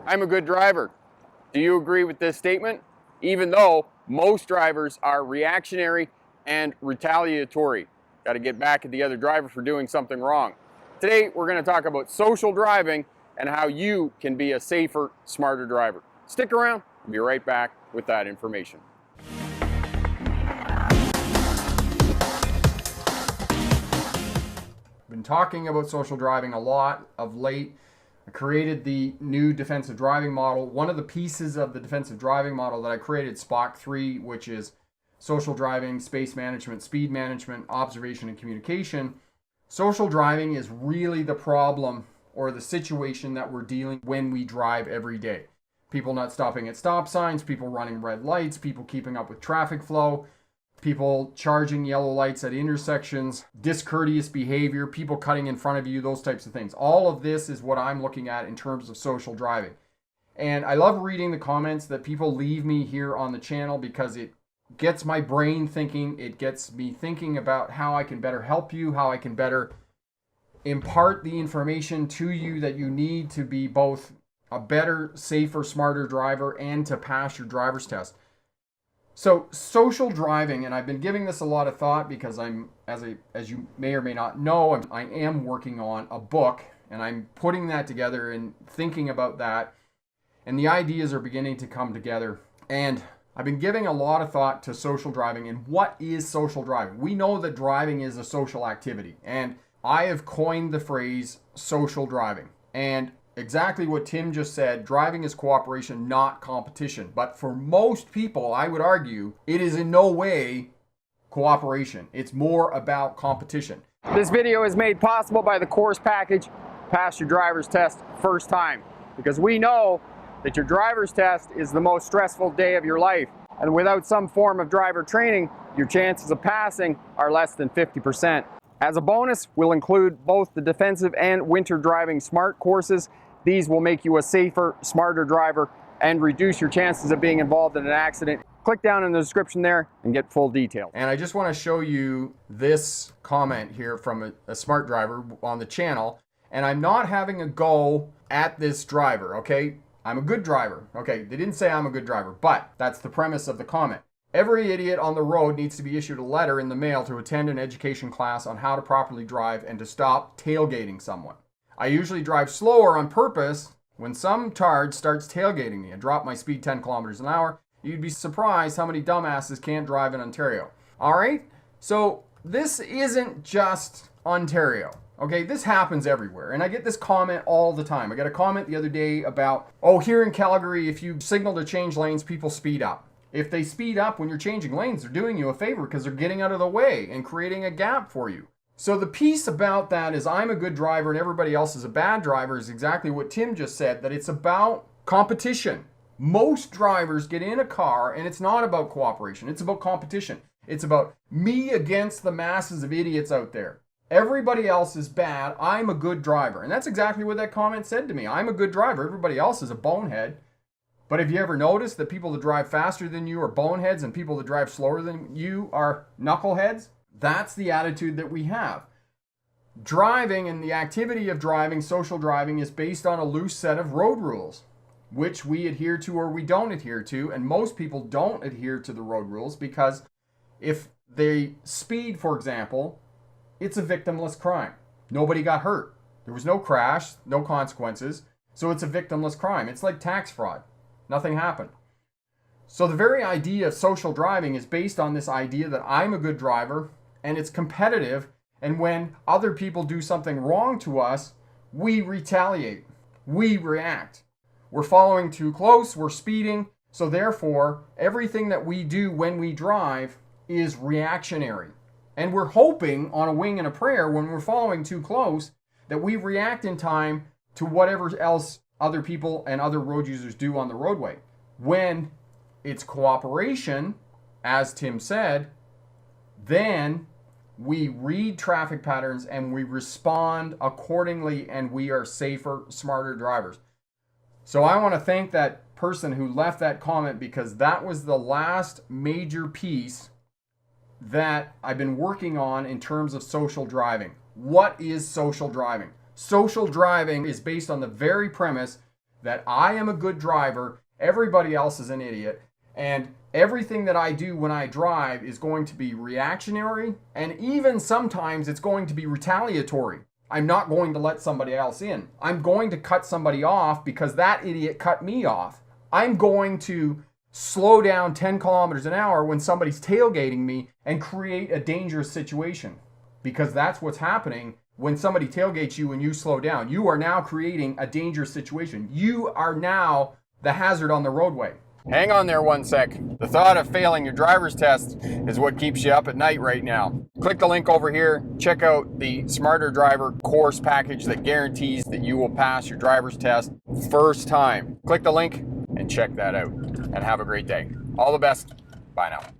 I'm a good driver. Do you agree with this statement? Even though most drivers are reactionary and retaliatory. Got to get back at the other driver for doing something wrong. Today, we're going to talk about social driving and how you can be a safer, smarter driver. Stick around. We'll be right back with that information. Been talking about social driving a lot of late. I created the new defensive driving model. One of the pieces of the defensive driving model that I created, SPOC 3, which is social driving, space management, speed management, observation, and communication. Social driving is really the problem or the situation that we're dealing when we drive every day. People not stopping at stop signs, people running red lights, people keeping up with traffic flow, people charging yellow lights at intersections, discourteous behavior, people cutting in front of you, those types of things. All of this is what I'm looking at in terms of social driving. And I love reading the comments that people leave me here on the channel because it gets my brain thinking. It gets me thinking about how I can better help you, how I can better impart the information to you that you need to be both a better, safer, smarter driver and to pass your driver's test. So social driving, and I've been giving this a lot of thought because as you may or may not know, I am working on a book and I'm putting that together and thinking about that. And the ideas are beginning to come together. And I've been giving a lot of thought to social driving and what is social driving. We know that driving is a social activity, and I have coined the phrase social driving. And exactly what Tim just said, driving is cooperation, not competition. But for most people, I would argue, it is in no way cooperation. It's more about competition. This video is made possible by the course package, Pass Your Driver's Test First Time. Because we know that your driver's test is the most stressful day of your life. And without some form of driver training, your chances of passing are less than 50%. As a bonus, we'll include both the defensive and winter driving smart courses. These will make you a safer, smarter driver and reduce your chances of being involved in an accident. Click down in the description there and get full details. And I just want to show you this comment here from a smart driver on the channel. And I'm not having a go at this driver, okay? I'm a good driver. Okay, they didn't say I'm a good driver, but that's the premise of the comment. Every idiot on the road needs to be issued a letter in the mail to attend an education class on how to properly drive and to stop tailgating someone. I usually drive slower on purpose when some tard starts tailgating me. I drop my speed 10 kilometers an hour. You'd be surprised how many dumbasses can't drive in Ontario. All right, so this isn't just Ontario. Okay, this happens everywhere. And I get this comment all the time. I got a comment the other day about, oh, here in Calgary, if you signal to change lanes, people speed up. If they speed up when you're changing lanes, they're doing you a favor because they're getting out of the way and creating a gap for you. So the piece about that is I'm a good driver and everybody else is a bad driver is exactly what Tim just said, that it's about competition. Most drivers get in a car and it's not about cooperation. It's about competition. It's about me against the masses of idiots out there. Everybody else is bad. I'm a good driver. And that's exactly what that comment said to me. I'm a good driver. Everybody else is a bonehead. But have you ever noticed that people that drive faster than you are boneheads and people that drive slower than you are knuckleheads? That's the attitude that we have. Driving and the activity of driving, social driving, is based on a loose set of road rules, which we adhere to or we don't adhere to. And most people don't adhere to the road rules because if they speed, for example, it's a victimless crime. Nobody got hurt. There was no crash, no consequences. So it's a victimless crime. It's like tax fraud. Nothing happened. So the very idea of social driving is based on this idea that I'm a good driver and it's competitive. And when other people do something wrong to us, we retaliate. We react. We're following too close. We're speeding. So therefore, everything that we do when we drive is reactionary. And we're hoping on a wing and a prayer when we're following too close that we react in time to whatever else other people and other road users do on the roadway. When it's cooperation, as Tim said, then we read traffic patterns and we respond accordingly and we are safer, smarter drivers. So I want to thank that person who left that comment because that was the last major piece that I've been working on in terms of social driving. What is social driving? Social driving is based on the very premise that I am a good driver, everybody else is an idiot, and everything that I do when I drive is going to be reactionary, and even sometimes it's going to be retaliatory. I'm not going to let somebody else in. I'm going to cut somebody off because that idiot cut me off. I'm going to slow down 10 kilometers an hour when somebody's tailgating me and create a dangerous situation, because that's what's happening when somebody tailgates you and you slow down. You are now creating a dangerous situation. You are now the hazard on the roadway. Hang on there one sec. The thought of failing your driver's test is what keeps you up at night right now. Click the link over here. Check out the Smarter Driver course package that guarantees that you will pass your driver's test first time. Click the link and check that out. And have a great day. All the best. Bye now.